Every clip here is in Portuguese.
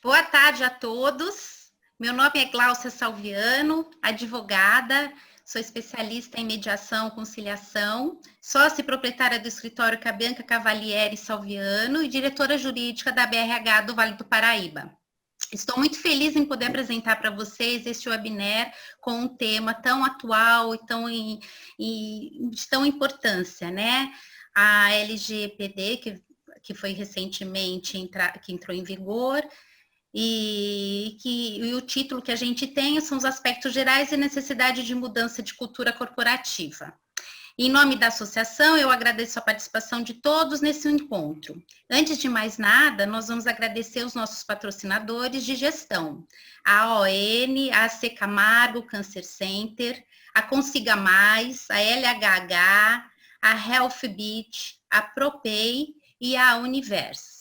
Boa tarde a todos. Meu nome é Gláucia Salviano, advogada, sou especialista em mediação e conciliação, sócia e proprietária do escritório Cabianca Cavalieri Salviano e diretora jurídica da BRH do Vale do Paraíba. Estou muito feliz em poder apresentar para vocês este webinar com um tema tão atual e de tão importância, né? A LGPD, que foi recentemente que entrou em vigor, e o título que a gente tem são os aspectos gerais e necessidade de mudança de cultura corporativa. Em nome da associação, eu agradeço a participação de todos nesse encontro. Antes de mais nada, nós vamos agradecer os nossos patrocinadores de gestão, a ON, a AC Camargo Cancer Center, a Consiga Mais, a LHH, a Healthbit, a Propay e a Universe.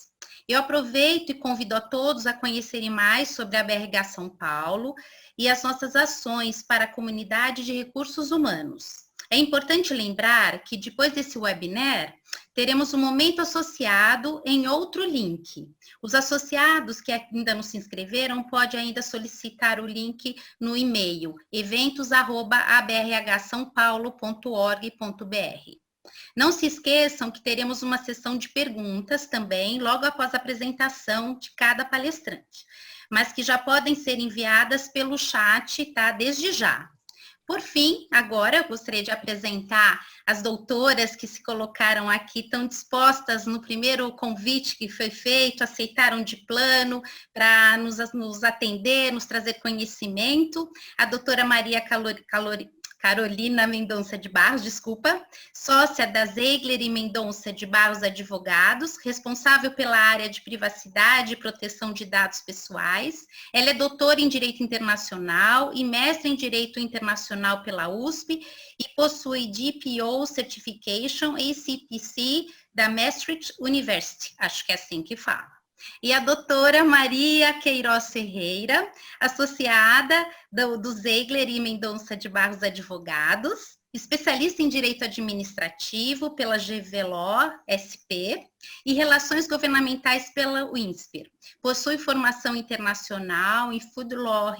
Eu aproveito e convido a todos a conhecerem mais sobre a BRH São Paulo e as nossas ações para a comunidade de recursos humanos. É importante lembrar que depois desse webinar, teremos um momento associado em outro link. Os associados que ainda não se inscreveram podem ainda solicitar o link no e-mail eventos@abrhsaopaulo.org.br. Não se esqueçam que teremos uma sessão de perguntas também, logo após a apresentação de cada palestrante, mas que já podem ser enviadas pelo chat, tá? Desde já. Por fim, agora eu gostaria de apresentar as doutoras que se colocaram aqui, tão dispostas no primeiro convite que foi feito, aceitaram de plano para nos atender, nos trazer conhecimento. A doutora Maria Carolina Mendonça de Barros, sócia da Zeigler e Mendonça de Barros Advogados, responsável pela área de privacidade e proteção de dados pessoais. Ela é doutora em Direito Internacional e mestre em Direito Internacional pela USP e possui DPO Certification e CPC da Maastricht University, acho que é assim que fala. E a doutora Maria Queiroz Ferreira, associada do Zeigler e Mendonça de Barros Advogados, especialista em Direito Administrativo pela GVLO SP e Relações Governamentais pela UINSPER. Possui formação internacional em Food Law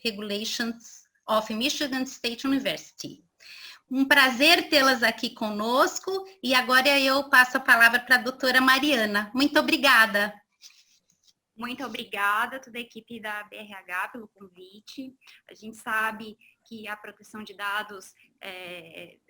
Regulations of Michigan State University. Um prazer tê-las aqui conosco e agora eu passo a palavra para a doutora Mariana. Muito obrigada. Muito obrigada a toda a equipe da BRH pelo convite. A gente sabe que a proteção de dados,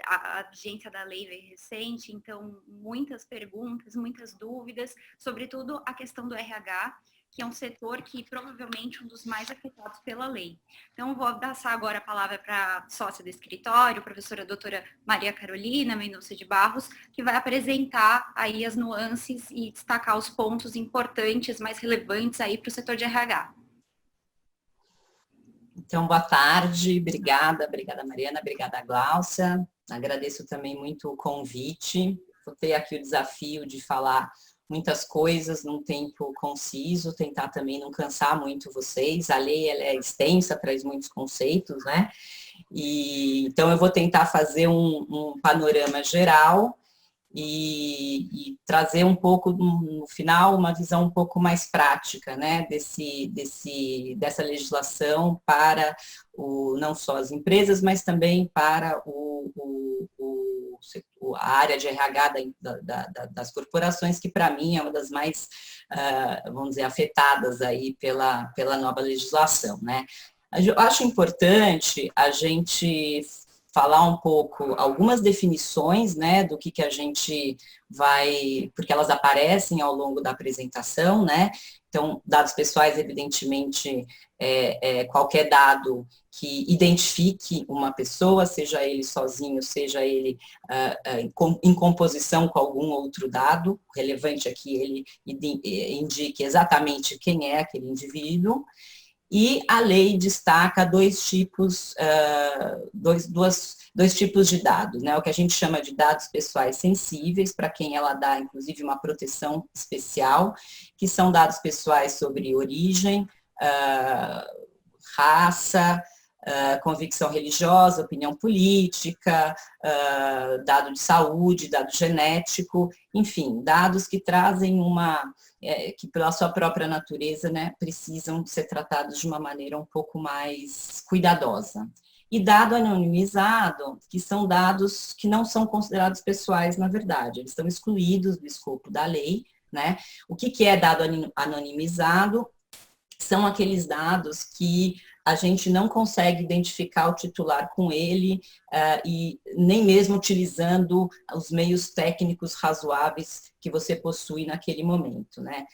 a vigência da lei veio recente, então muitas perguntas, muitas dúvidas, sobretudo a questão do RH, que é um setor que provavelmente é um dos mais afetados pela lei. Então, vou passar agora a palavra para a sócia do escritório, professora doutora Maria Carolina Mendonça de Barros, que vai apresentar aí as nuances e destacar os pontos importantes, mais relevantes aí para o setor de RH. Então, boa tarde, obrigada Mariana, obrigada Gláucia, agradeço também muito o convite, vou ter aqui o desafio de falar muitas coisas num tempo conciso, tentar também não cansar muito vocês. A lei ela é extensa, traz muitos conceitos, né? Então eu vou tentar fazer um panorama geral e trazer um pouco, no final, uma visão um pouco mais prática, né? Dessa legislação para não só as empresas, mas também para a área de RH das corporações, que para mim é uma das mais, vamos dizer, afetadas aí pela nova legislação, né? Eu acho importante a gente falar um pouco algumas definições, né, do que a gente vai, porque elas aparecem ao longo da apresentação, né? Então, dados pessoais, evidentemente, qualquer dado que identifique uma pessoa, seja ele sozinho, seja ele em composição com algum outro dado, relevante aqui ele indique exatamente quem é aquele indivíduo. E a lei destaca dois tipos de dados, né? O que a gente chama de dados pessoais sensíveis, para quem ela dá, inclusive, uma proteção especial, que são dados pessoais sobre origem, raça, convicção religiosa, opinião política, dado de saúde, dado genético, enfim, dados que trazem que pela sua própria natureza, né, precisam ser tratados de uma maneira um pouco mais cuidadosa. E dado anonimizado, que são dados que não são considerados pessoais, na verdade, eles estão excluídos do escopo da lei, né? O que é dado anonimizado? São aqueles dados que a gente não consegue identificar o titular com ele, e nem mesmo utilizando os meios técnicos razoáveis que você possui naquele momento, né?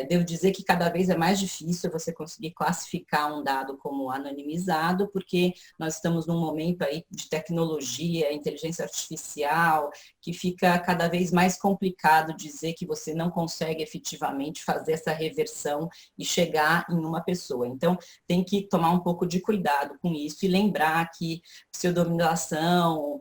Devo dizer que cada vez é mais difícil você conseguir classificar um dado como anonimizado, porque nós estamos num momento aí de tecnologia, inteligência artificial, que fica cada vez mais complicado dizer que você não consegue efetivamente fazer essa reversão e chegar em uma pessoa. Então, tem que tomar um pouco de cuidado com isso e lembrar que pseudonimação,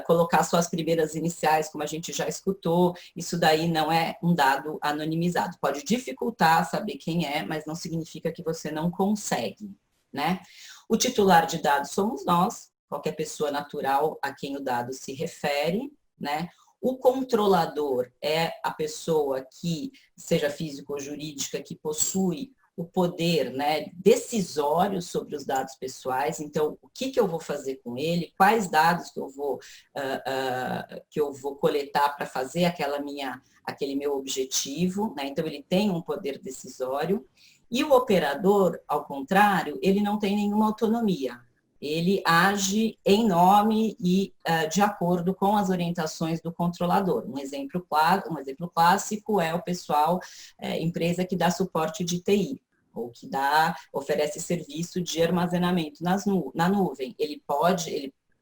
colocar suas primeiras iniciais, como a gente já escutou, isso daí não é um dado anonimizado. Pode dificultar saber quem é, mas não significa que você não consegue, né? O titular de dados somos nós, qualquer pessoa natural a quem o dado se refere, né? O controlador é a pessoa que, seja física ou jurídica, que possui o poder, né, decisório sobre os dados pessoais. Então, o que eu vou fazer com ele, quais dados que eu vou coletar para fazer aquele meu objetivo, né? Então, ele tem um poder decisório. E o operador, ao contrário, ele não tem nenhuma autonomia. Ele age em nome e de acordo com as orientações do controlador. Um exemplo clássico é o pessoal, empresa que dá suporte de TI, ou que oferece serviço de armazenamento na nuvem. Ele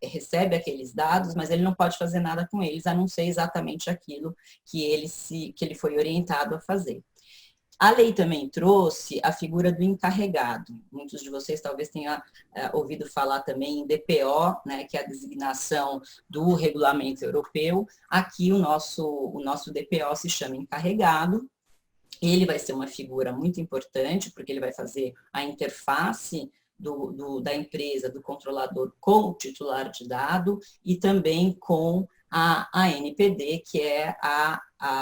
recebe aqueles dados, mas ele não pode fazer nada com eles, a não ser exatamente aquilo que ele foi orientado a fazer. A lei também trouxe a figura do encarregado. Muitos de vocês talvez tenham ouvido falar também em DPO, né, que é a designação do regulamento europeu. Aqui o nosso DPO se chama encarregado. Ele vai ser uma figura muito importante, porque ele vai fazer a interface da empresa, do controlador, com o titular de dado e também com a ANPD, que é a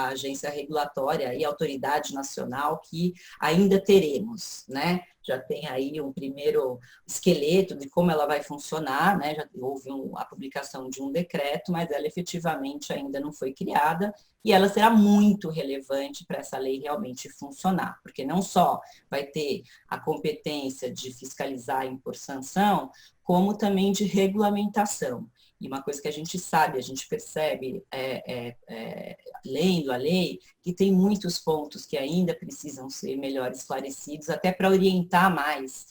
agência regulatória e autoridade nacional que ainda teremos, né? Já tem aí um primeiro esqueleto de como ela vai funcionar, né? Já houve a publicação de um decreto, mas ela efetivamente ainda não foi criada e ela será muito relevante para essa lei realmente funcionar, porque não só vai ter a competência de fiscalizar e impor sanção, como também de regulamentação. E uma coisa que a gente sabe, a gente percebe, lendo a lei, que tem muitos pontos que ainda precisam ser melhor esclarecidos, até para orientar mais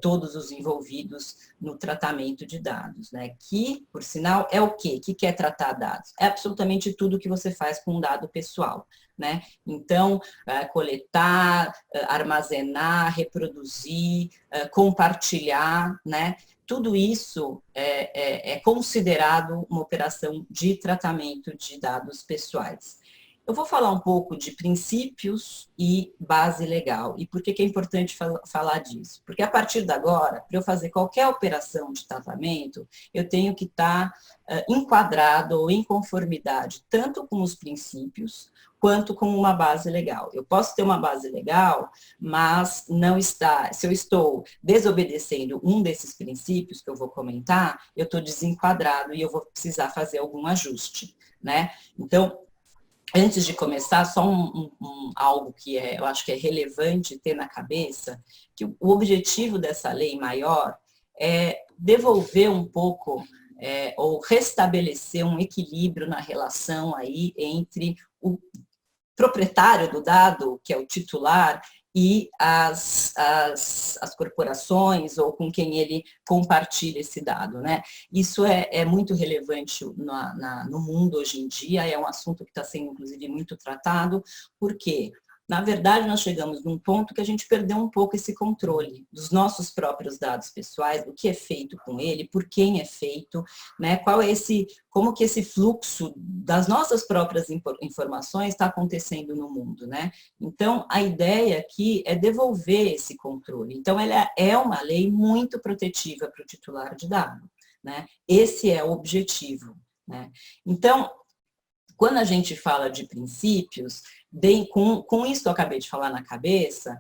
todos os envolvidos no tratamento de dados, né? Que, por sinal, é o quê? O que é tratar dados? É absolutamente tudo que você faz com um dado pessoal, né? Então, coletar, armazenar, reproduzir, compartilhar, né? Tudo isso é considerado uma operação de tratamento de dados pessoais. Eu vou falar um pouco de princípios e base legal. E por que é importante falar disso? Porque a partir de agora, para eu fazer qualquer operação de tratamento, eu tenho que estar enquadrado ou em conformidade tanto com os princípios quanto com uma base legal. Eu posso ter uma base legal, mas não está. Se eu estou desobedecendo um desses princípios que eu vou comentar, eu estou desenquadrado e eu vou precisar fazer algum ajuste, né? Então, antes de começar, só algo que eu acho que é relevante ter na cabeça, que o objetivo dessa lei maior é devolver um pouco, ou restabelecer um equilíbrio na relação aí entre o proprietário do dado, que é o titular, e as corporações ou com quem ele compartilha esse dado, né? Isso é muito relevante no mundo hoje em dia, é um assunto que está sendo, inclusive, muito tratado, porque Na verdade, nós chegamos num ponto que a gente perdeu um pouco esse controle dos nossos próprios dados pessoais, do que é feito com ele, por quem é feito, né? Como que esse fluxo das nossas próprias informações está acontecendo no mundo, né? Então, a ideia aqui é devolver esse controle. Então, ela é uma lei muito protetiva para o titular de dado, né? Esse é o objetivo, né? Então, quando a gente fala de princípios, com isso que eu acabei de falar na cabeça,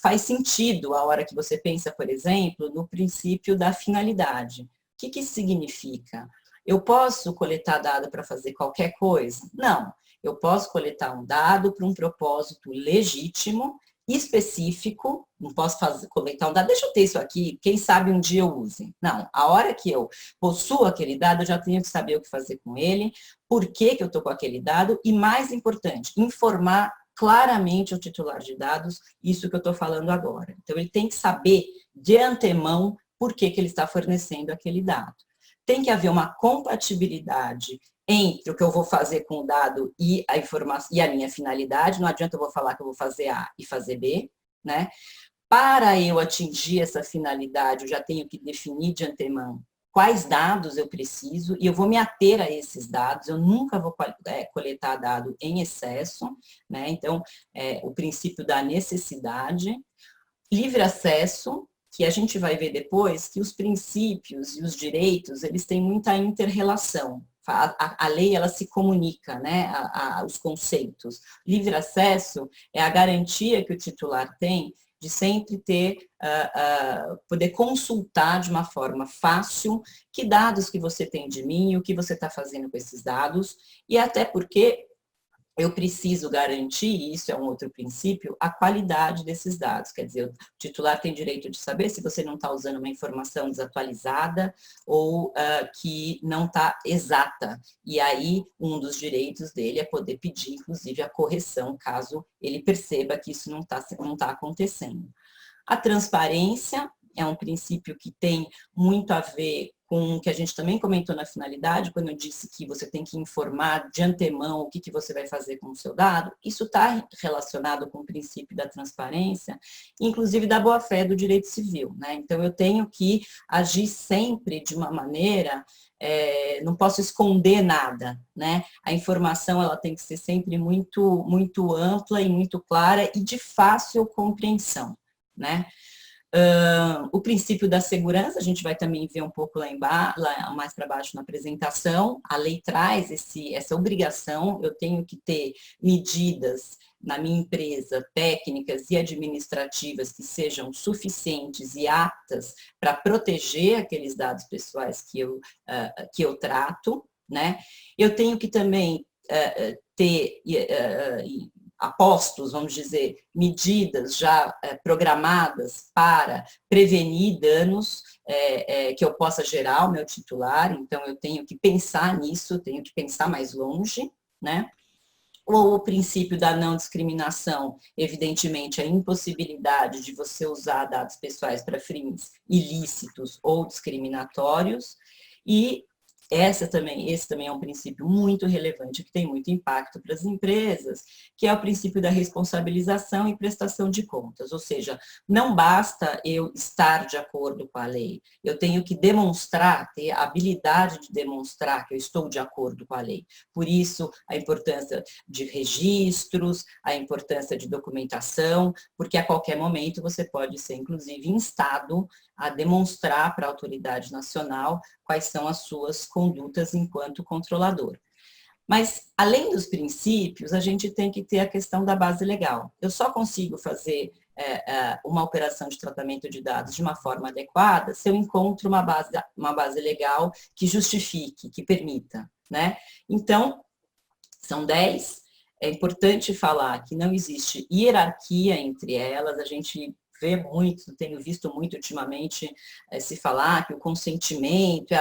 faz sentido a hora que você pensa, por exemplo, no princípio da finalidade. O que isso significa? Eu posso coletar dado para fazer qualquer coisa? Não. Eu posso coletar um dado para um propósito legítimo, específico, não posso coletar um dado, deixa eu ter isso aqui, quem sabe um dia eu use. Não, a hora que eu possuo aquele dado, eu já tenho que saber o que fazer com ele, por que eu estou com aquele dado, e mais importante, informar claramente o titular de dados isso que eu estou falando agora. Então, ele tem que saber de antemão por que ele está fornecendo aquele dado. Tem que haver uma compatibilidade entre o que eu vou fazer com o dado e a informação e a minha finalidade. Não adianta eu vou falar que eu vou fazer A e fazer B, né? Para eu atingir essa finalidade, eu já tenho que definir de antemão quais dados eu preciso e eu vou me ater a esses dados. Eu nunca vou coletar dado em excesso, né? Então, o princípio da necessidade, livre acesso, que a gente vai ver depois que os princípios e os direitos, eles têm muita inter-relação. A lei, ela se comunica, né, os conceitos. Livre acesso é a garantia que o titular tem de sempre poder consultar de uma forma fácil que dados que você tem de mim, o que você está fazendo com esses dados, e até porque eu preciso garantir, isso é um outro princípio, a qualidade desses dados. Quer dizer, o titular tem direito de saber se você não está usando uma informação desatualizada ou que não está exata. E aí, um dos direitos dele é poder pedir, inclusive, a correção, caso ele perceba que isso não tá acontecendo. A transparência é um princípio que tem muito a ver com o que a gente também comentou na finalidade, quando eu disse que você tem que informar de antemão o que você vai fazer com o seu dado. Isso está relacionado com o princípio da transparência, inclusive da boa-fé do direito civil, né? Então, eu tenho que agir sempre de uma maneira, não posso esconder nada, né? A informação, ela tem que ser sempre muito, muito ampla e muito clara e de fácil compreensão, né? O princípio da segurança, a gente vai também ver um pouco lá mais para baixo na apresentação. A lei traz essa obrigação, eu tenho que ter medidas na minha empresa, técnicas e administrativas que sejam suficientes e aptas para proteger aqueles dados pessoais que eu trato, né? Eu tenho que também ter apostos, vamos dizer, medidas já programadas para prevenir danos que eu possa gerar ao meu titular, então eu tenho que pensar nisso, tenho que pensar mais longe, né? Ou o princípio da não discriminação, evidentemente a impossibilidade de você usar dados pessoais para fins ilícitos ou discriminatórios, e esse também é um princípio muito relevante, que tem muito impacto para as empresas, que é o princípio da responsabilização e prestação de contas. Ou seja, não basta eu estar de acordo com a lei, eu tenho que demonstrar, ter a habilidade de demonstrar que eu estou de acordo com a lei. Por isso, a importância de registros, a importância de documentação, porque a qualquer momento você pode ser, inclusive, instado a demonstrar para a autoridade nacional quais são as suas condutas enquanto controlador. Mas, além dos princípios, a gente tem que ter a questão da base legal. Eu só consigo fazer uma operação de tratamento de dados de uma forma adequada se eu encontro uma base legal que justifique, que permita, né? Então, são 10. É importante falar que não existe hierarquia entre elas, a gente vê muito, tenho visto muito ultimamente se falar que o consentimento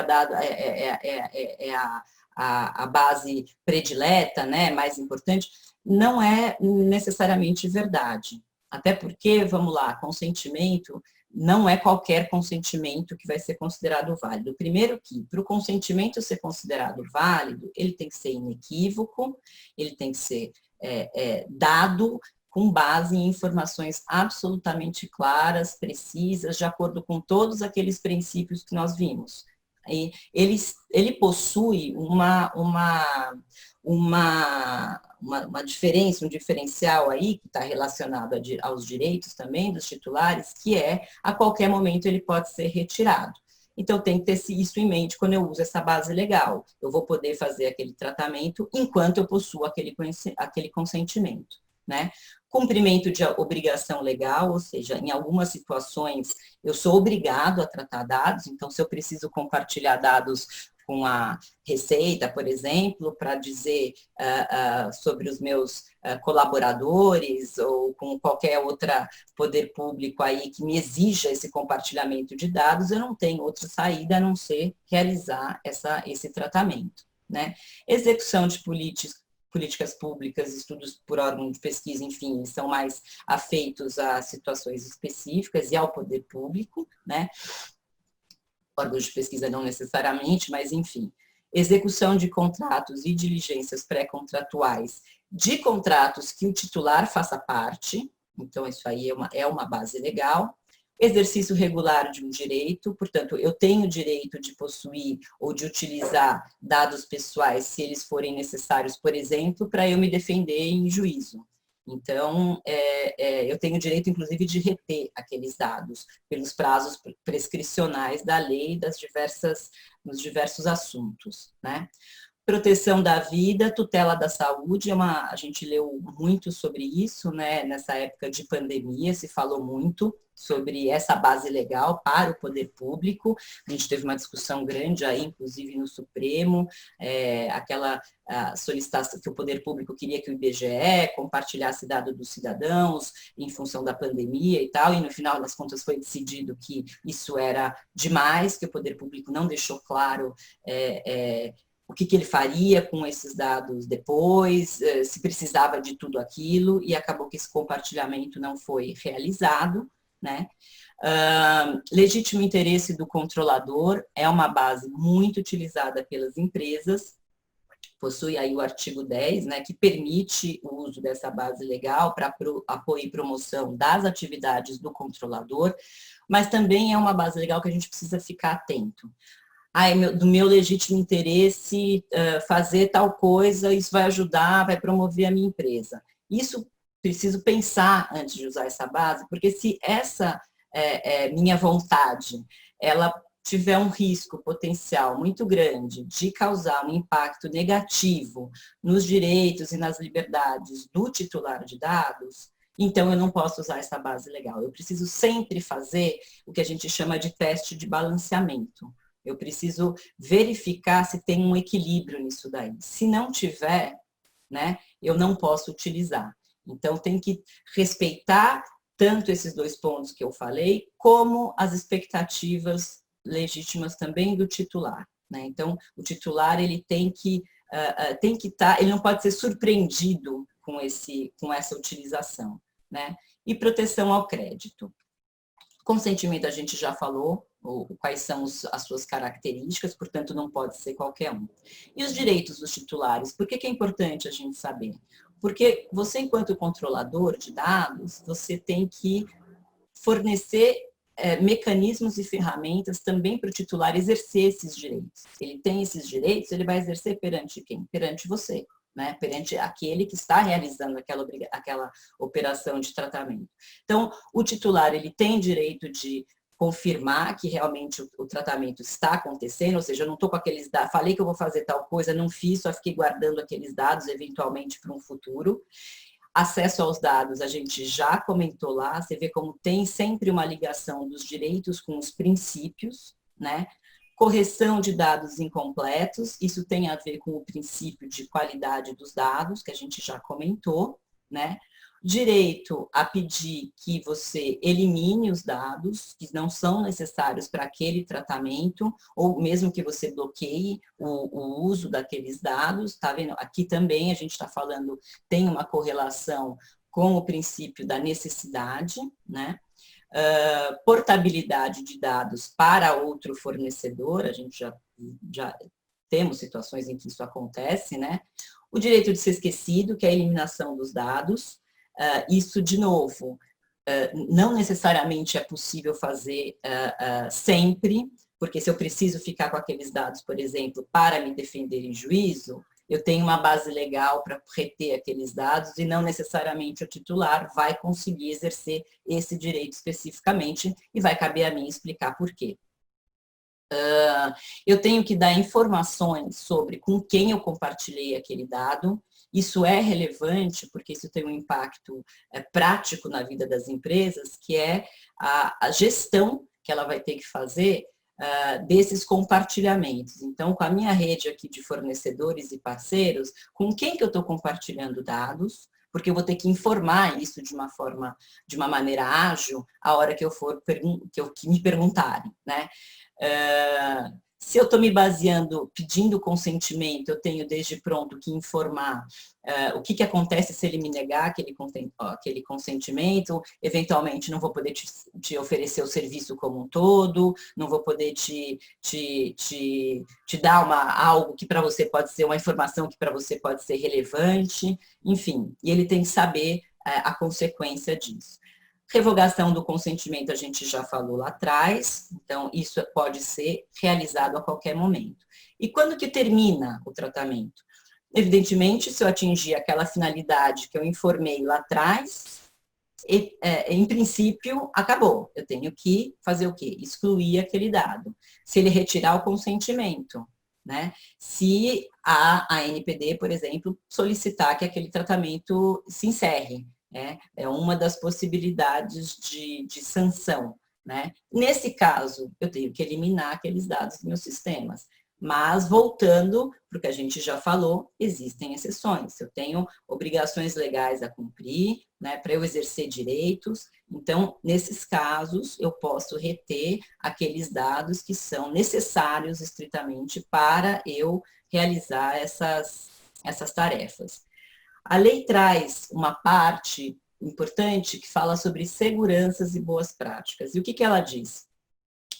a base predileta, né, mais importante, não é necessariamente verdade. Até porque, vamos lá, consentimento não é qualquer consentimento que vai ser considerado válido. Primeiro que, para o consentimento ser considerado válido, ele tem que ser inequívoco, ele tem que ser dado com base em informações absolutamente claras, precisas, de acordo com todos aqueles princípios que nós vimos. E ele possui uma diferença, um diferencial aí, que está relacionado aos direitos também dos titulares, que a qualquer momento ele pode ser retirado. Então, tem que ter isso em mente quando eu uso essa base legal. Eu vou poder fazer aquele tratamento enquanto eu possuo aquele consentimento, né? Cumprimento de obrigação legal, ou seja, em algumas situações eu sou obrigado a tratar dados, então se eu preciso compartilhar dados com a Receita, por exemplo, para dizer sobre os meus colaboradores ou com qualquer outro poder público aí que me exija esse compartilhamento de dados, eu não tenho outra saída a não ser realizar esse tratamento, né? Execução de políticas públicas, estudos por órgão de pesquisa, enfim, são mais afeitos a situações específicas e ao poder público, né? Órgãos de pesquisa não necessariamente, mas enfim. Execução de contratos e diligências pré-contratuais de contratos que o titular faça parte, então isso aí é uma base legal. Exercício regular de um direito, portanto, eu tenho o direito de possuir ou de utilizar dados pessoais se eles forem necessários, por exemplo, para eu me defender em juízo. Então, eu tenho o direito, inclusive, de reter aqueles dados pelos prazos prescricionais da lei nos diversos assuntos, né? Proteção da vida, tutela da saúde, a gente leu muito sobre isso, né? Nessa época de pandemia, se falou muito sobre essa base legal para o poder público. A gente teve uma discussão grande aí, inclusive no Supremo, aquela solicitação que o poder público queria que o IBGE compartilhasse dados dos cidadãos em função da pandemia e tal, e no final das contas foi decidido que isso era demais, que o poder público não deixou claro o que ele faria com esses dados depois, se precisava de tudo aquilo, e acabou que esse compartilhamento não foi realizado, né? Legítimo interesse do controlador é uma base muito utilizada pelas empresas, possui aí o artigo 10, né, que permite o uso dessa base legal para apoio e promoção das atividades do controlador, mas também é uma base legal que a gente precisa ficar atento. Do meu legítimo interesse fazer tal coisa, isso vai ajudar, vai promover a minha empresa. Isso preciso pensar antes de usar essa base, porque se essa minha vontade, ela tiver um risco potencial muito grande de causar um impacto negativo nos direitos e nas liberdades do titular de dados, então eu não posso usar essa base legal. Eu preciso sempre fazer o que a gente chama de teste de balanceamento. Eu preciso verificar se tem um equilíbrio nisso daí. Se não tiver, né, eu não posso utilizar. Então, tem que respeitar tanto esses dois pontos que eu falei, como as expectativas legítimas também do titular, né? Então, o titular ele tem que estar, ele não pode ser surpreendido com essa utilização, né? E proteção ao crédito. Consentimento a gente já falou, quais são as suas características, portanto, não pode ser qualquer um. E os direitos dos titulares, por que é importante a gente saber? Porque você, enquanto controlador de dados, você tem que fornecer mecanismos e ferramentas também para o titular exercer esses direitos. Ele tem esses direitos, ele vai exercer perante quem? Perante você, né? Perante aquele que está realizando aquela operação de tratamento. Então, o titular ele tem direito de confirmar que realmente o tratamento está acontecendo, ou seja, eu não estou com aqueles dados, falei que eu vou fazer tal coisa, não fiz, só fiquei guardando aqueles dados eventualmente para um futuro. Acesso aos dados, a gente já comentou lá, você vê como tem sempre uma ligação dos direitos com os princípios, né? Correção de dados incompletos, isso tem a ver com o princípio de qualidade dos dados, que a gente já comentou, né? Direito a pedir que você elimine os dados que não são necessários para aquele tratamento, ou mesmo que você bloqueie o uso daqueles dados, tá vendo? Aqui também a gente está falando, tem uma correlação com o princípio da necessidade, né? Portabilidade de dados para outro fornecedor, a gente já temos situações em que isso acontece, né? O direito de ser esquecido, que é a eliminação dos dados. Isso, de novo, não necessariamente é possível fazer sempre, porque se eu preciso ficar com aqueles dados, por exemplo, para me defender em juízo, eu tenho uma base legal para reter aqueles dados e não necessariamente o titular vai conseguir exercer esse direito especificamente e vai caber a mim explicar por quê. Eu tenho que dar informações sobre com quem eu compartilhei aquele dado. Isso é relevante porque isso tem um impacto prático na vida das empresas, que é a gestão que ela vai ter que fazer desses compartilhamentos. Então, com a minha rede aqui de fornecedores e parceiros, com quem que eu estou compartilhando dados, porque eu vou ter que informar isso de uma maneira ágil a hora que eu for que me perguntarem, né? Se eu estou me baseando, pedindo consentimento, eu tenho desde pronto que informar o que acontece se ele me negar aquele consentimento, eventualmente não vou poder te oferecer o serviço como um todo, não vou poder te dar algo que para você pode ser, uma informação que para você pode ser relevante, enfim, e ele tem que saber a consequência disso. Revogação do consentimento a gente já falou lá atrás, então isso pode ser realizado a qualquer momento. E quando que termina o tratamento? Evidentemente, se eu atingir aquela finalidade que eu informei lá atrás, em princípio, acabou. Eu tenho que fazer o quê? Excluir aquele dado. Se ele retirar o consentimento, né? Se a ANPD, por exemplo, solicitar que aquele tratamento se encerre. É uma das possibilidades de sanção, né? Nesse caso, eu tenho que eliminar aqueles dados dos meus sistemas. Mas, voltando para o que a gente já falou, existem exceções. Eu tenho obrigações legais a cumprir, né, para eu exercer direitos. Então, nesses casos, eu posso reter aqueles dados que são necessários estritamente para eu realizar essas tarefas. A lei traz uma parte importante que fala sobre seguranças e boas práticas. E o que ela diz?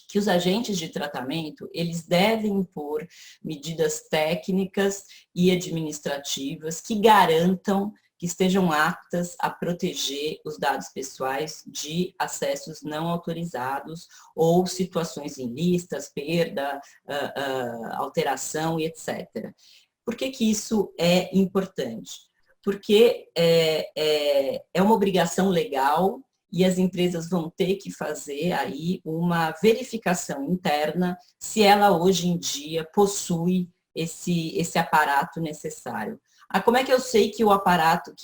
Que os agentes de tratamento, eles devem impor medidas técnicas e administrativas que garantam que estejam aptas a proteger os dados pessoais de acessos não autorizados ou situações ilícitas, perda, alteração e etc. Por que isso é importante? Porque é uma obrigação legal e as empresas vão ter que fazer aí uma verificação interna se ela hoje em dia possui esse aparato necessário. Como é que eu sei que o aparato,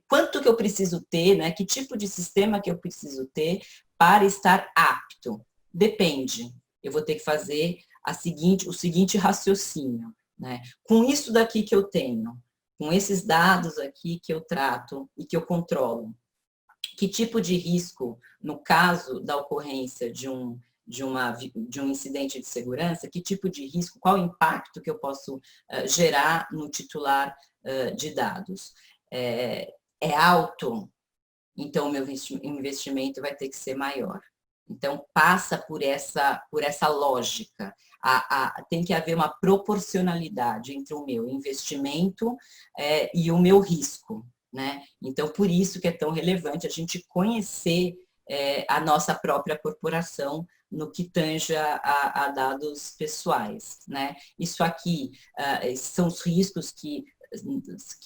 quanto que eu preciso ter, né? Que tipo de sistema que eu preciso ter para estar apto? Depende. Eu vou ter que fazer o seguinte raciocínio, né? Com isso daqui que eu tenho, com esses dados aqui que eu trato e que eu controlo, que tipo de risco, no caso da ocorrência de um incidente de segurança, que tipo de risco, qual o impacto que eu posso gerar no titular de dados? É alto, então o meu investimento vai ter que ser maior. Então, passa por essa lógica. Tem que haver uma proporcionalidade entre o meu investimento e o meu risco, né? Então, por isso que é tão relevante a gente conhecer a nossa própria corporação no que tange a dados pessoais, né? Isso aqui são os riscos que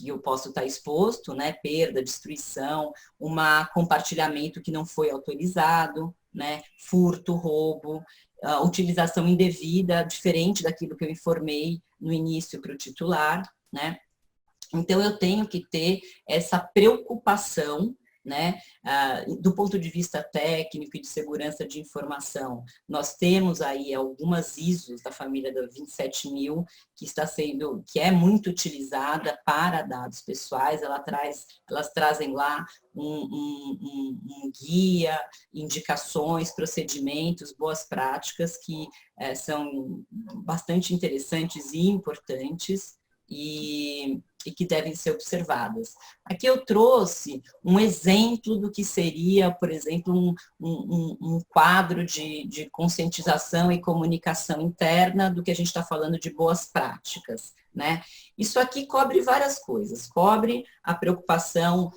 eu posso estar exposto, né? Perda, destruição, compartilhamento que não foi autorizado, né? Furto, roubo, utilização indevida, diferente daquilo que eu informei no início para o titular, né? Então, eu tenho que ter essa preocupação, né, do ponto de vista técnico e de segurança de informação. Nós temos aí algumas ISOs da família da 27000 que é muito utilizada para dados pessoais. Elas trazem lá um guia, indicações, procedimentos, boas práticas que são bastante interessantes e importantes. E e que devem ser observadas. Aqui eu trouxe um exemplo do que seria, por exemplo, um quadro de conscientização e comunicação interna do que a gente está falando de boas práticas, né? Isso aqui cobre várias coisas, cobre a preocupação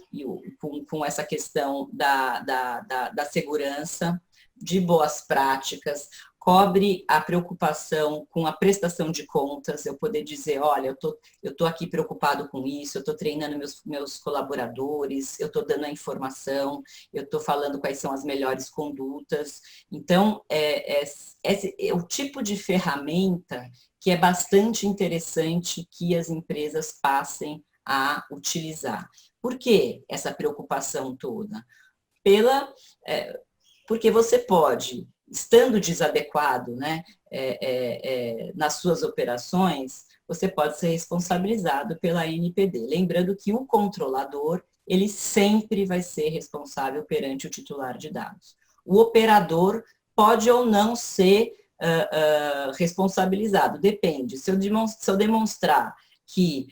com essa questão da segurança, de boas práticas, cobre a preocupação com a prestação de contas, eu poder dizer, olha, eu estou aqui preocupado com isso, eu estou treinando meus colaboradores, eu estou dando a informação, eu estou falando quais são as melhores condutas. Então, é o tipo de ferramenta que é bastante interessante que as empresas passem a utilizar. Por que essa preocupação toda? Porque você pode, estando desadequado, né, nas suas operações, você pode ser responsabilizado pela ANPD. Lembrando que o controlador, ele sempre vai ser responsável perante o titular de dados. O operador pode ou não ser responsabilizado, depende. Se eu demonstrar que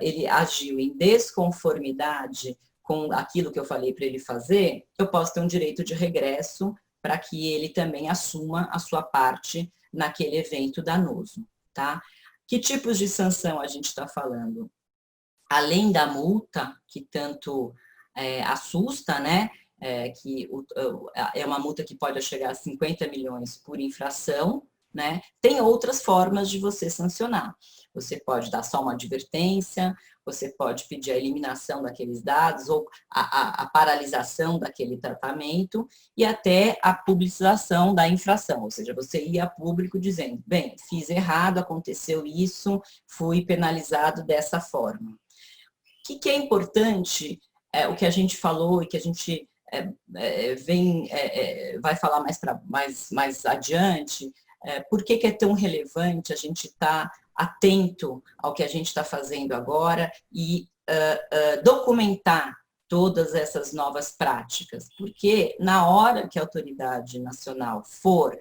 ele agiu em desconformidade com aquilo que eu falei para ele fazer, eu posso ter um direito de regresso para que ele também assuma a sua parte naquele evento danoso, tá? Que tipos de sanção a gente está falando? Além da multa, que tanto assusta, né? Que é uma multa que pode chegar a 50 milhões por infração, né? Tem outras formas de você sancionar. Você pode dar só uma advertência, você pode pedir a eliminação daqueles dados ou a paralisação daquele tratamento e até a publicização da infração, ou seja, você ir a público dizendo, bem, fiz errado, aconteceu isso, fui penalizado dessa forma. O que é importante, o que a gente falou e que a gente vai falar mais adiante, por que é tão relevante a gente estar atento ao que a gente está fazendo agora e documentar todas essas novas práticas, porque na hora que a autoridade nacional for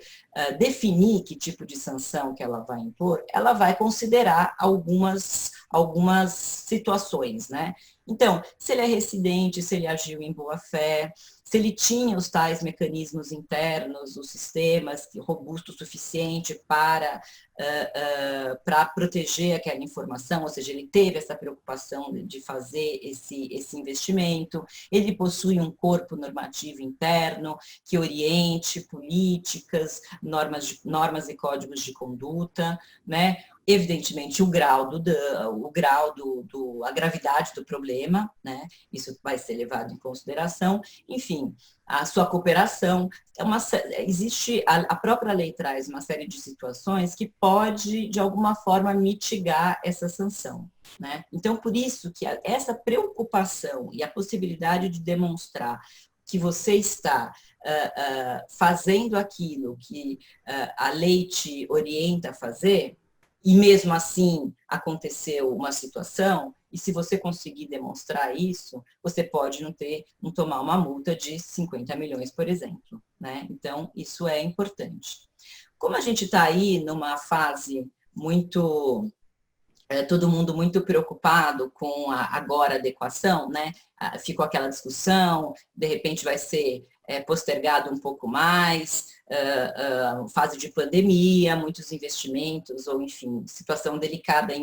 definir que tipo de sanção que ela vai impor, ela vai considerar algumas situações, né? Então, se ele é residente, se ele agiu em boa-fé, se ele tinha os tais mecanismos internos, os sistemas robustos o suficiente para proteger aquela informação, ou seja, ele teve essa preocupação de fazer esse investimento, ele possui um corpo normativo interno que oriente políticas, normas e códigos de conduta, né? Evidentemente, a gravidade do problema, né? Isso vai ser levado em consideração. Enfim, a sua cooperação. Existe, a própria lei traz uma série de situações que pode, de alguma forma, mitigar essa sanção, né? Então, por isso que essa preocupação e a possibilidade de demonstrar que você está fazendo aquilo que a lei te orienta a fazer, e mesmo assim aconteceu uma situação, e se você conseguir demonstrar isso, você pode não tomar uma multa de 50 milhões, por exemplo, né? Então, isso é importante. Como a gente está aí numa fase muito... todo mundo muito preocupado com agora a adequação, né? Ficou aquela discussão, de repente vai ser postergado um pouco mais, fase de pandemia, muitos investimentos, ou enfim, situação delicada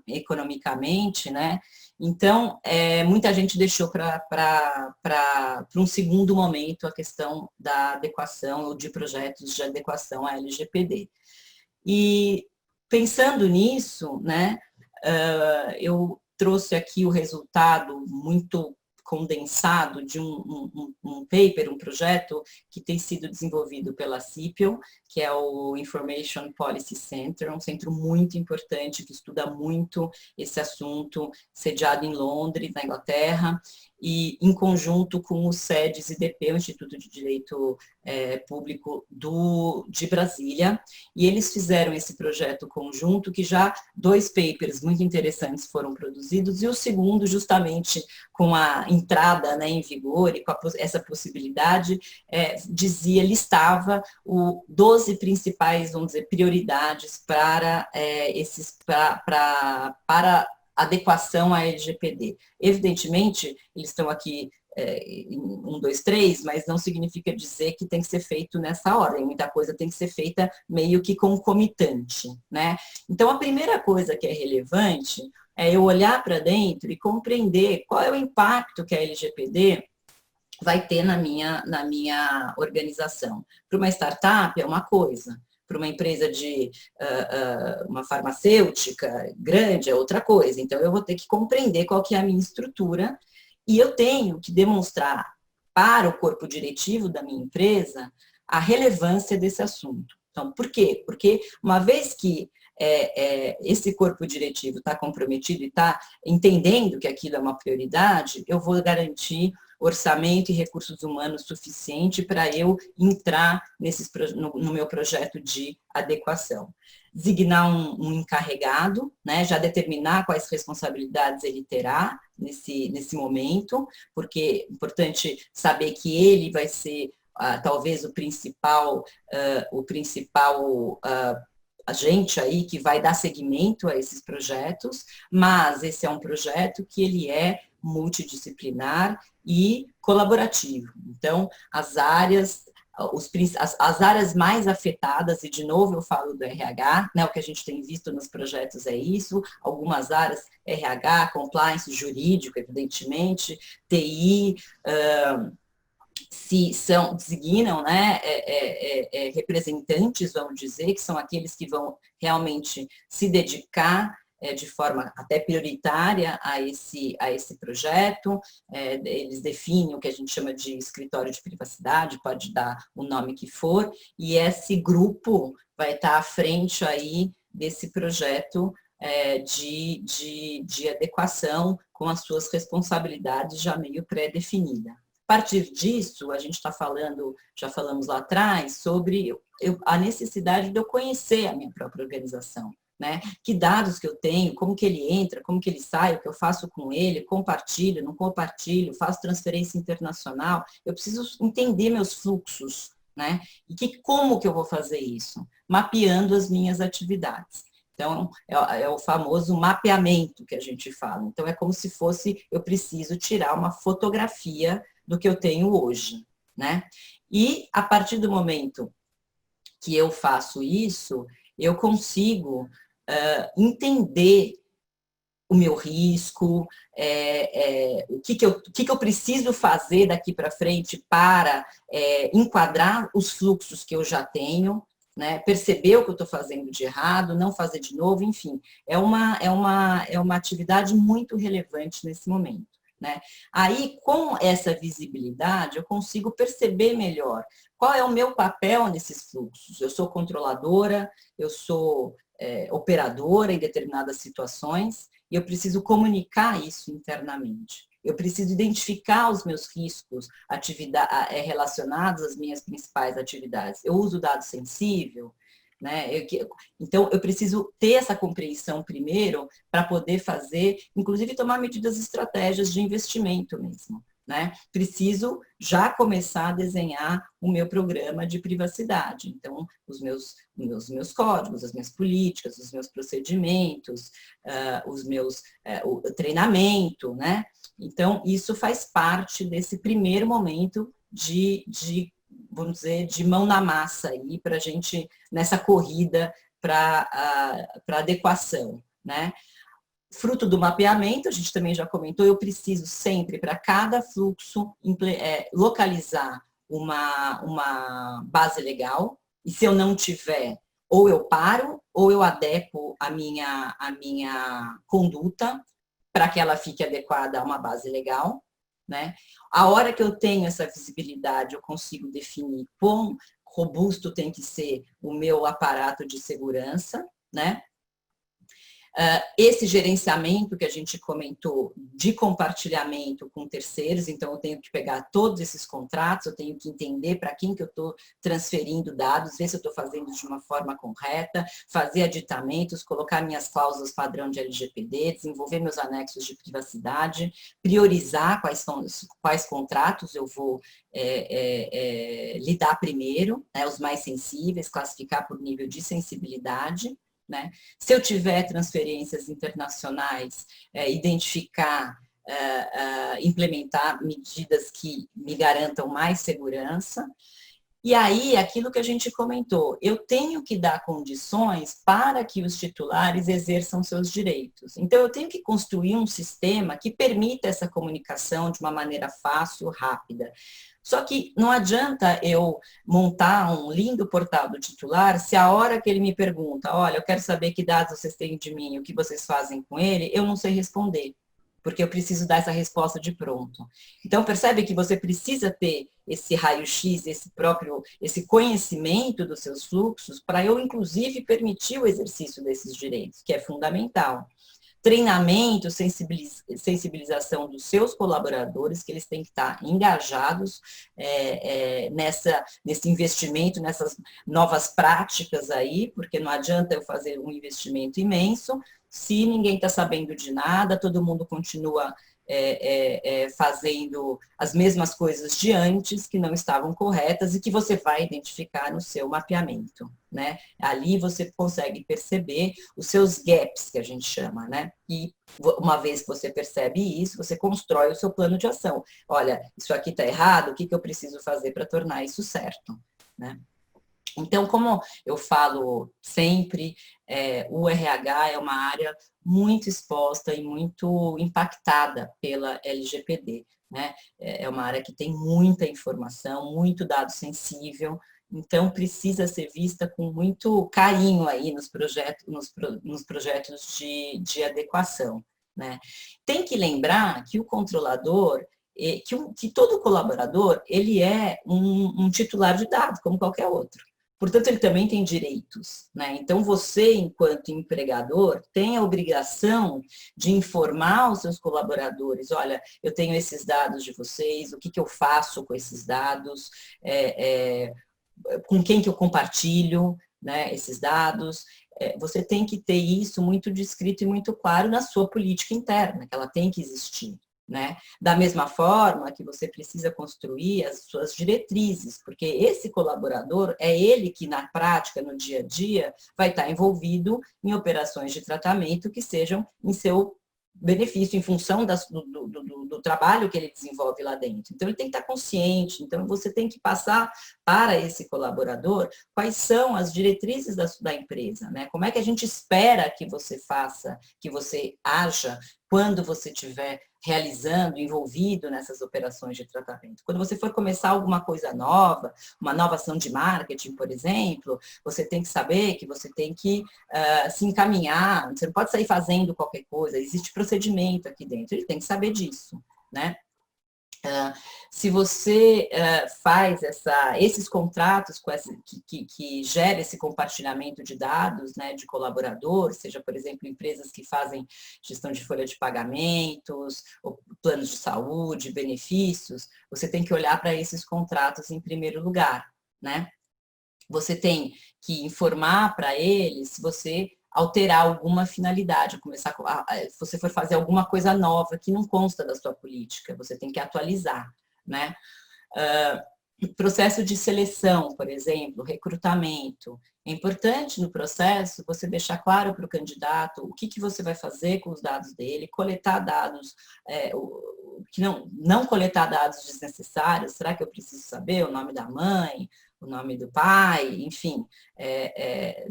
economicamente, né? Então, muita gente deixou para um segundo momento a questão da adequação ou de projetos de adequação à LGPD. E pensando nisso, né, eu trouxe aqui o resultado muito condensado de um paper, um projeto que tem sido desenvolvido pela CIPIO, que é o Information Policy Center, um centro muito importante que estuda muito esse assunto, sediado em Londres, na Inglaterra, e em conjunto com o SEDES-IDP, o Instituto de Direito Público de Brasília, e eles fizeram esse projeto conjunto, que já 2 papers muito interessantes foram produzidos, e o segundo, justamente com a entrada, né, em vigor e com essa possibilidade, listava 12 principais, vamos dizer, prioridades para adequação à LGPD. Evidentemente, eles estão aqui em 1, 2, 3, mas não significa dizer que tem que ser feito nessa ordem. Muita coisa tem que ser feita meio que concomitante, né? Então, a primeira coisa que é relevante é eu olhar para dentro e compreender qual é o impacto que a LGPD vai ter na minha organização. Para uma startup é uma coisa, para uma empresa de uma farmacêutica grande é outra coisa. Então, eu vou ter que compreender qual que é a minha estrutura e eu tenho que demonstrar para o corpo diretivo da minha empresa a relevância desse assunto. Então, por quê? Porque uma vez que esse corpo diretivo está comprometido e está entendendo que aquilo é uma prioridade, eu vou garantir orçamento e recursos humanos suficiente para eu entrar no meu projeto de adequação. Designar um encarregado, né, já determinar quais responsabilidades ele terá nesse momento, porque é importante saber que ele vai ser talvez o principal agente aí que vai dar seguimento a esses projetos, mas esse é um projeto que ele é multidisciplinar e colaborativo. Então, as áreas mais afetadas, e de novo eu falo do RH, né, o que a gente tem visto nos projetos é isso, algumas áreas, RH, compliance, jurídico, evidentemente, TI, designam, né, representantes, vamos dizer, que são aqueles que vão realmente se dedicar de forma até prioritária a esse projeto. Eles definem o que a gente chama de escritório de privacidade, pode dar o nome que for, e esse grupo vai estar à frente aí desse projeto de adequação com as suas responsabilidades já meio pré-definidas. A partir disso, a gente está falando, já falamos lá atrás, sobre a necessidade de eu conhecer a minha própria organização, né? Que dados que eu tenho, como que ele entra, como que ele sai, o que eu faço com ele, compartilho, não compartilho, faço transferência internacional, eu preciso entender meus fluxos, né? E como que eu vou fazer isso? Mapeando as minhas atividades. Então, é o famoso mapeamento que a gente fala. Então, é como se fosse, eu preciso tirar uma fotografia do que eu tenho hoje, né? E, a partir do momento que eu faço isso, eu consigo entender o meu risco, o que eu preciso fazer daqui para frente para enquadrar os fluxos que eu já tenho, né? Perceber o que eu estou fazendo de errado, não fazer de novo, enfim. É uma atividade muito relevante nesse momento, né? Aí, com essa visibilidade, eu consigo perceber melhor qual é o meu papel nesses fluxos. Eu sou controladora, eu sou operadora em determinadas situações, e eu preciso comunicar isso internamente. Eu preciso identificar os meus riscos relacionados às minhas principais atividades. Eu uso dado sensível, né? Então, eu preciso ter essa compreensão primeiro para poder fazer, inclusive tomar medidas estratégias de investimento mesmo, né? Preciso já começar a desenhar o meu programa de privacidade. Então, os meus códigos, as minhas políticas, os meus procedimentos, o treinamento, né? Então, isso faz parte desse primeiro momento vamos dizer, de mão na massa aí para a gente, nessa corrida para adequação, né? Fruto do mapeamento, a gente também já comentou, eu preciso sempre, para cada fluxo, localizar uma base legal, e se eu não tiver, ou eu paro, ou eu adequo a minha conduta para que ela fique adequada a uma base legal, né? A hora que eu tenho essa visibilidade, eu consigo definir quão robusto tem que ser o meu aparato de segurança, né? Esse gerenciamento que a gente comentou de compartilhamento com terceiros, então eu tenho que pegar todos esses contratos, eu tenho que entender para quem que eu estou transferindo dados, ver se eu estou fazendo de uma forma correta, fazer aditamentos, colocar minhas cláusulas padrão de LGPD, desenvolver meus anexos de privacidade, priorizar quais contratos eu vou lidar primeiro, né, os mais sensíveis, classificar por nível de sensibilidade, né? Se eu tiver transferências internacionais, identificar, implementar medidas que me garantam mais segurança. E aí, aquilo que a gente comentou, eu tenho que dar condições para que os titulares exerçam seus direitos. Então, eu tenho que construir um sistema que permita essa comunicação de uma maneira fácil, rápida. Só que não adianta eu montar um lindo portal do titular se a hora que ele me pergunta, olha, eu quero saber que dados vocês têm de mim, o que vocês fazem com ele, eu não sei responder, porque eu preciso dar essa resposta de pronto. Então, percebe que você precisa ter esse raio-x, esse conhecimento dos seus fluxos, para eu, inclusive, permitir o exercício desses direitos, que é fundamental. Treinamento, sensibilização dos seus colaboradores, que eles têm que estar engajados nesse investimento, nessas novas práticas aí, porque não adianta eu fazer um investimento imenso se ninguém está sabendo de nada, todo mundo continua fazendo as mesmas coisas de antes, que não estavam corretas e que você vai identificar no seu mapeamento, né? Ali você consegue perceber os seus gaps, que a gente chama, né? E uma vez que você percebe isso, você constrói o seu plano de ação. Olha, isso aqui está errado, o que eu preciso fazer para tornar isso certo, né? Então, como eu falo sempre, o RH é uma área muito exposta e muito impactada pela LGPD, né? É uma área que tem muita informação, muito dado sensível, então precisa ser vista com muito carinho aí nos projetos de adequação, né? Tem que lembrar que o controlador, que todo colaborador, ele é um titular de dados, como qualquer outro. Portanto, ele também tem direitos, né? Então, você, enquanto empregador, tem a obrigação de informar os seus colaboradores, olha, eu tenho esses dados de vocês, o que eu faço com esses dados, com quem que eu compartilho, né, esses dados. Você tem que ter isso muito descrito e muito claro na sua política interna, que ela tem que existir. Né? Da mesma forma que você precisa construir as suas diretrizes, porque esse colaborador é ele que, na prática, no dia a dia, vai estar envolvido em operações de tratamento que sejam em seu benefício, em função do trabalho que ele desenvolve lá dentro. Então, ele tem que estar consciente, então você tem que passar para esse colaborador quais são as diretrizes da empresa, né? Como é que a gente espera que você faça, que você haja quando você estiver realizando, envolvido nessas operações de tratamento. Quando você for começar alguma coisa nova, uma nova ação de marketing, por exemplo, você tem que saber que você tem que se encaminhar, você não pode sair fazendo qualquer coisa, existe procedimento aqui dentro, ele tem que saber disso, né? Se você faz esses contratos que gera esse compartilhamento de dados, né, de colaborador, seja, por exemplo, empresas que fazem gestão de folha de pagamentos, ou planos de saúde, benefícios, você tem que olhar para esses contratos em primeiro lugar, né? Você tem que informar para eles se você alterar alguma finalidade, se você for fazer alguma coisa nova que não consta da sua política, você tem que atualizar, né? Processo de seleção, por exemplo, recrutamento. É importante no processo você deixar claro para o candidato o que você vai fazer com os dados dele, coletar dados, que não coletar dados desnecessários. Será que eu preciso saber o nome da mãe, o nome do pai, enfim,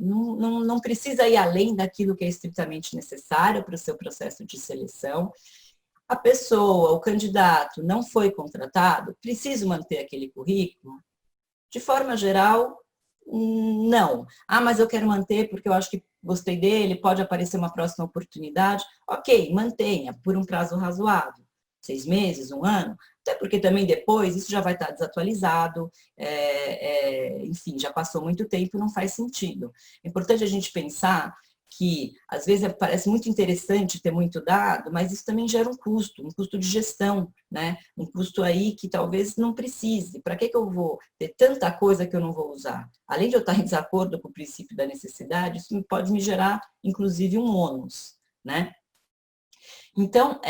não precisa ir além daquilo que é estritamente necessário para o seu processo de seleção. A pessoa, o candidato não foi contratado, preciso manter aquele currículo? De forma geral, não. Mas eu quero manter porque eu acho que gostei dele, pode aparecer uma próxima oportunidade. Ok, mantenha por um prazo razoável. 6 meses, 1 ano, até porque também depois isso já vai estar desatualizado, enfim, já passou muito tempo, não faz sentido. É importante a gente pensar que às vezes parece muito interessante ter muito dado, mas isso também gera um custo de gestão, né? Um custo aí que talvez não precise. Para que eu vou ter tanta coisa que eu não vou usar? Além de eu estar em desacordo com o princípio da necessidade, isso pode me gerar, inclusive, um ônus, né? Então,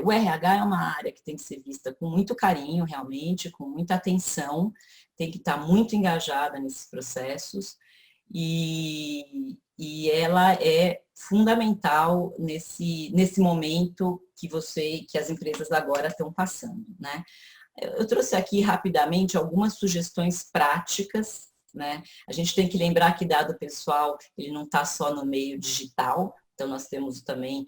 o RH é uma área que tem que ser vista com muito carinho, realmente, com muita atenção, tem que estar muito engajada nesses processos, e ela é fundamental nesse momento que as empresas agora estão passando, né? Eu trouxe aqui rapidamente algumas sugestões práticas, né? A gente tem que lembrar que dado pessoal, ele não está só no meio digital. Então, nós temos também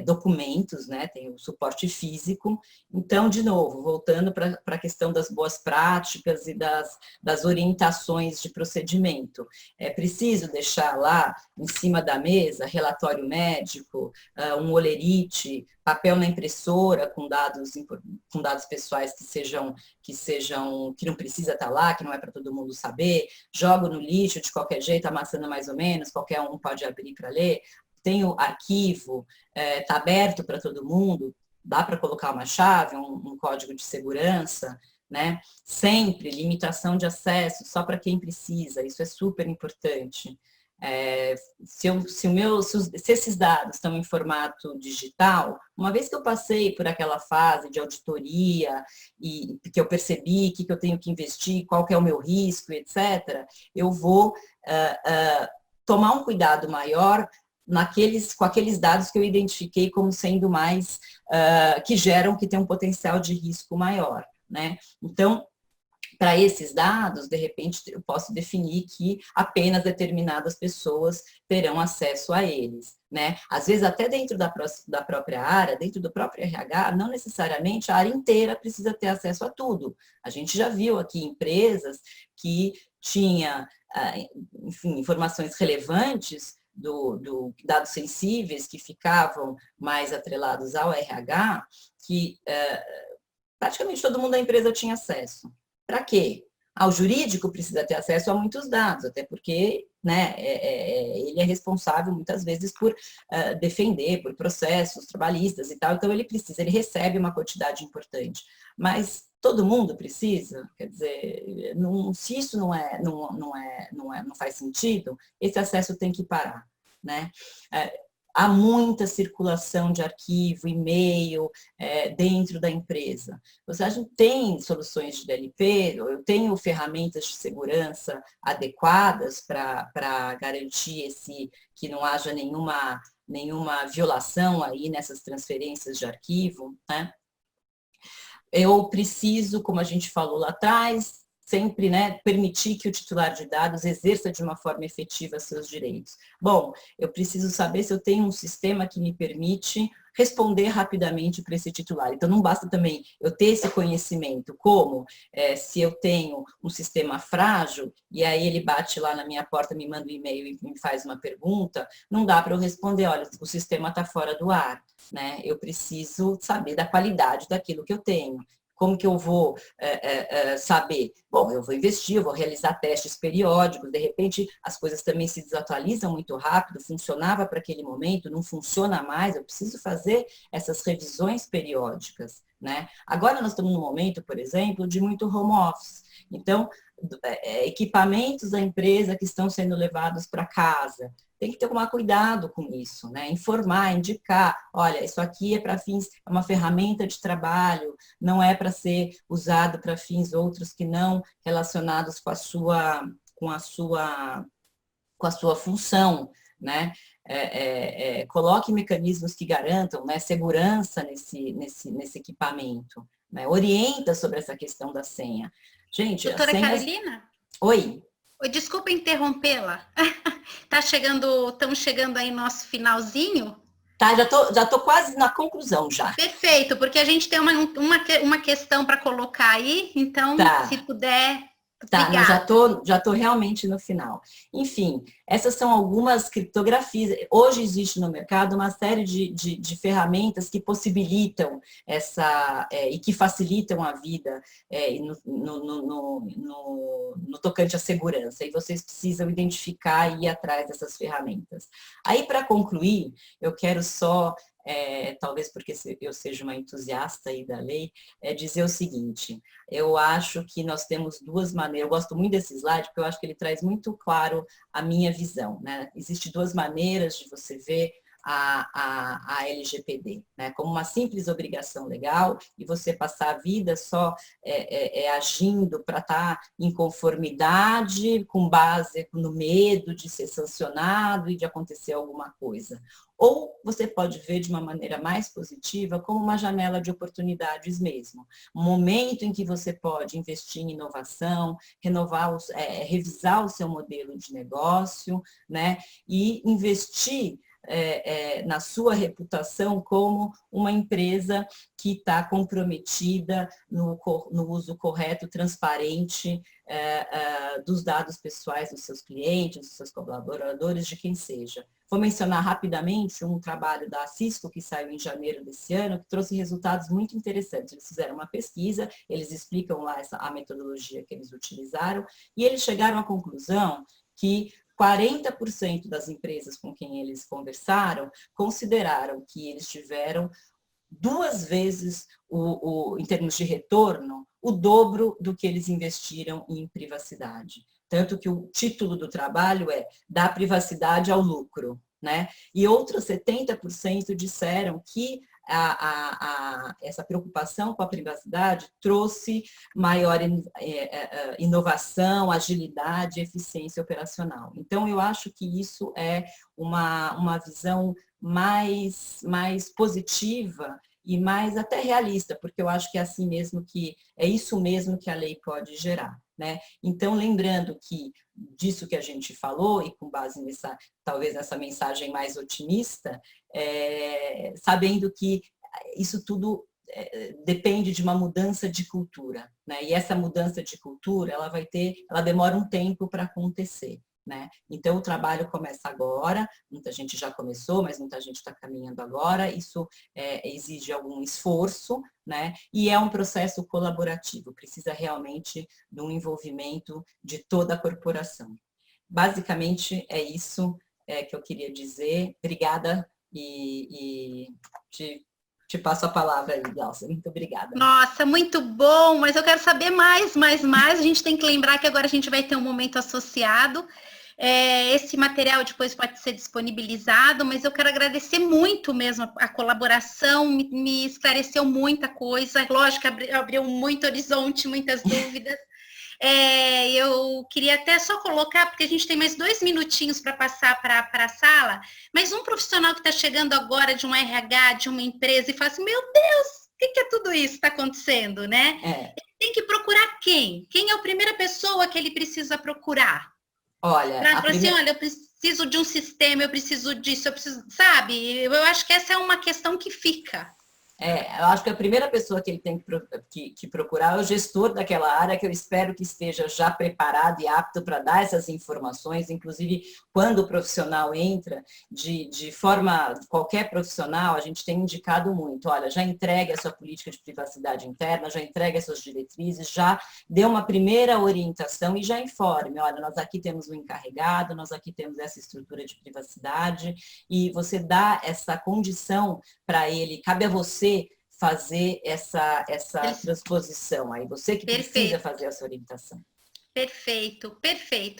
documentos, né? Tem o suporte físico. Então, de novo, voltando para a questão das boas práticas e das orientações de procedimento. É preciso deixar lá, em cima da mesa, relatório médico, um holerite, papel na impressora com dados pessoais que não precisa estar lá, que não é para todo mundo saber, jogo no lixo de qualquer jeito, amassando mais ou menos, qualquer um pode abrir para ler. Tem o arquivo, está aberto para todo mundo, dá para colocar uma chave, um código de segurança, né? Sempre limitação de acesso, só para quem precisa, isso é super importante. Se esses dados estão em formato digital, uma vez que eu passei por aquela fase de auditoria e que eu percebi que eu tenho que investir, qual que é o meu risco, etc., eu vou tomar um cuidado maior com aqueles dados que eu identifiquei como sendo mais, que tem um potencial de risco maior, né? Então, para esses dados, de repente, eu posso definir que apenas determinadas pessoas terão acesso a eles, né? Às vezes, até dentro da própria área, dentro do próprio RH, não necessariamente a área inteira precisa ter acesso a tudo. A gente já viu aqui empresas que tinha, enfim, informações relevantes dados sensíveis que ficavam mais atrelados ao RH, que praticamente todo mundo da empresa tinha acesso. Para quê? O jurídico precisa ter acesso a muitos dados, até porque, né, ele é responsável muitas vezes por defender, por processos trabalhistas e tal, então ele recebe uma quantidade importante. Mas todo mundo precisa? Quer dizer, se isso não faz sentido, esse acesso tem que parar, né? Há muita circulação de arquivo, e-mail dentro da empresa. A gente tem soluções de DLP, eu tenho ferramentas de segurança adequadas para garantir que não haja nenhuma violação aí nessas transferências de arquivo, né? Eu preciso, como a gente falou lá atrás, sempre, né, permitir que o titular de dados exerça de uma forma efetiva seus direitos. Bom, eu preciso saber se eu tenho um sistema que me permite responder rapidamente para esse titular. Então, não basta também eu ter esse conhecimento, como se eu tenho um sistema frágil, e aí ele bate lá na minha porta, me manda um e-mail e me faz uma pergunta, não dá para eu responder, olha, o sistema está fora do ar, né? Eu preciso saber da qualidade daquilo que eu tenho. Como que eu vou saber? Bom, eu vou investir, eu vou realizar testes periódicos, de repente as coisas também se desatualizam muito rápido, funcionava para aquele momento, não funciona mais, eu preciso fazer essas revisões periódicas, né? Agora nós estamos num momento, por exemplo, de muito home office. Então, equipamentos da empresa que estão sendo levados para casa, tem que tomar cuidado com isso, né? Informar, indicar, olha, isso aqui é para fins, é uma ferramenta de trabalho, não é para ser usado para fins outros que não relacionados com a sua função, né? Coloque mecanismos que garantam, né, segurança nesse equipamento, né? Orienta sobre essa questão da senha. Gente, doutora Carolina? Oi. Desculpa interrompê-la. Estamos chegando aí no nosso finalzinho. Tá, já tô quase na conclusão já. Perfeito, porque a gente tem uma questão para colocar aí, então, se puder Tá, mas já tô realmente no final. Enfim, essas são algumas criptografias. Hoje existe no mercado uma série de ferramentas que possibilitam e que facilitam a vida no tocante à segurança. E vocês precisam identificar e ir atrás dessas ferramentas. Aí, para concluir, eu quero só talvez porque eu seja uma entusiasta aí da lei, dizer o seguinte: eu acho que nós temos duas maneiras, eu gosto muito desse slide, porque eu acho que ele traz muito claro a minha visão, né? Existem duas maneiras de você ver a LGPD, né? Como uma simples obrigação legal e você passar a vida só agindo para estar em conformidade, com base no medo de ser sancionado e de acontecer alguma coisa. Ou você pode ver de uma maneira mais positiva, como uma janela de oportunidades mesmo. Um momento em que você pode investir em inovação, revisar o seu modelo de negócio, né? E investir na sua reputação como uma empresa que está comprometida no uso correto, transparente dos dados pessoais dos seus clientes, dos seus colaboradores, de quem seja. Vou mencionar rapidamente um trabalho da Cisco que saiu em janeiro desse ano, que trouxe resultados muito interessantes. Eles fizeram uma pesquisa, eles explicam lá a metodologia que eles utilizaram, e eles chegaram à conclusão que 40% das empresas com quem eles conversaram consideraram que eles tiveram 2 vezes, em termos de retorno, o dobro do que eles investiram em privacidade. Tanto que o título do trabalho é "Da privacidade ao lucro", né? E outros 70% disseram que essa preocupação com a privacidade trouxe maior inovação, agilidade, eficiência operacional. Então, eu acho que isso é uma visão mais positiva e mais até realista, porque eu acho que é isso mesmo que a lei pode gerar, né? Então, lembrando que disso que a gente falou, e com base talvez nessa mensagem mais otimista, sabendo que isso tudo depende de uma mudança de cultura, né? E essa mudança de cultura, ela demora um tempo para acontecer, né? Então, o trabalho começa agora, muita gente já começou, mas muita gente está caminhando agora, isso exige algum esforço, né? E é um processo colaborativo, precisa realmente de um envolvimento de toda a corporação. Basicamente, é isso que eu queria dizer. Obrigada e te passo a palavra aí, Glaucia. Muito obrigada. Nossa, muito bom, mas eu quero saber mais. A gente tem que lembrar que agora a gente vai ter um momento associado. Esse material depois pode ser disponibilizado, mas eu quero agradecer muito mesmo a colaboração, me esclareceu muita coisa, lógico, abriu muito horizonte, muitas dúvidas. Eu queria até só colocar, porque a gente tem mais 2 minutinhos para passar para a sala, mas um profissional que está chegando agora de um RH, de uma empresa, e fala assim, meu Deus, o que é tudo isso que está acontecendo, né? Ele tem que procurar quem? Quem é a primeira pessoa que ele precisa procurar? Olha, olha, eu preciso de um sistema, eu preciso disso, eu preciso, sabe? Eu acho que essa é uma questão que fica. Eu acho que a primeira pessoa que ele tem que procurar é o gestor daquela área, que eu espero que esteja já preparado e apto para dar essas informações, inclusive quando o profissional entra, de forma, qualquer profissional, a gente tem indicado muito, olha, já entregue a sua política de privacidade interna, já entregue as suas diretrizes, já dê uma primeira orientação e já informe, olha, nós aqui temos um encarregado, nós aqui temos essa estrutura de privacidade, e você dá essa condição para ele, cabe a você fazer essa transposição aí, você que precisa fazer essa orientação. Perfeito.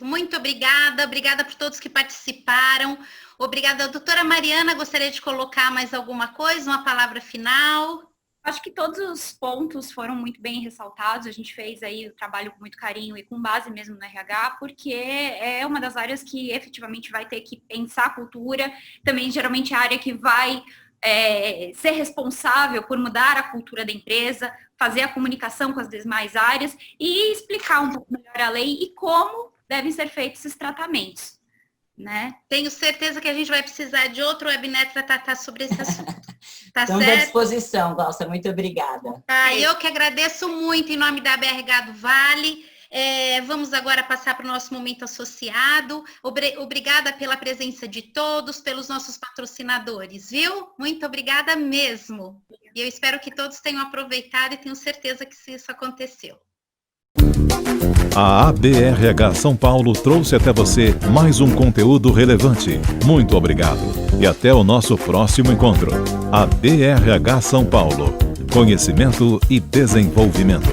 Muito obrigada por todos que participaram. Obrigada, doutora Mariana, gostaria de colocar mais alguma coisa, uma palavra final? Acho que todos os pontos foram muito bem ressaltados, a gente fez aí o trabalho com muito carinho e com base mesmo no RH, porque é uma das áreas que efetivamente vai ter que pensar a cultura, também geralmente a área que vai ser responsável por mudar a cultura da empresa, fazer a comunicação com as demais áreas e explicar um pouco melhor a lei e como devem ser feitos esses tratamentos, né? Tenho certeza que a gente vai precisar de outro webinar para tratar sobre esse assunto. Tá Estamos certo? à disposição, Glaucia, muito obrigada. Eu que agradeço muito em nome da BRH do Vale. Vamos agora passar para o nosso momento associado. Obrigada pela presença de todos, pelos nossos patrocinadores, viu? Muito obrigada mesmo. E eu espero que todos tenham aproveitado e tenho certeza que isso aconteceu. A ABRH São Paulo trouxe até você mais um conteúdo relevante. Muito obrigado e até o nosso próximo encontro. ABRH São Paulo. Conhecimento e desenvolvimento.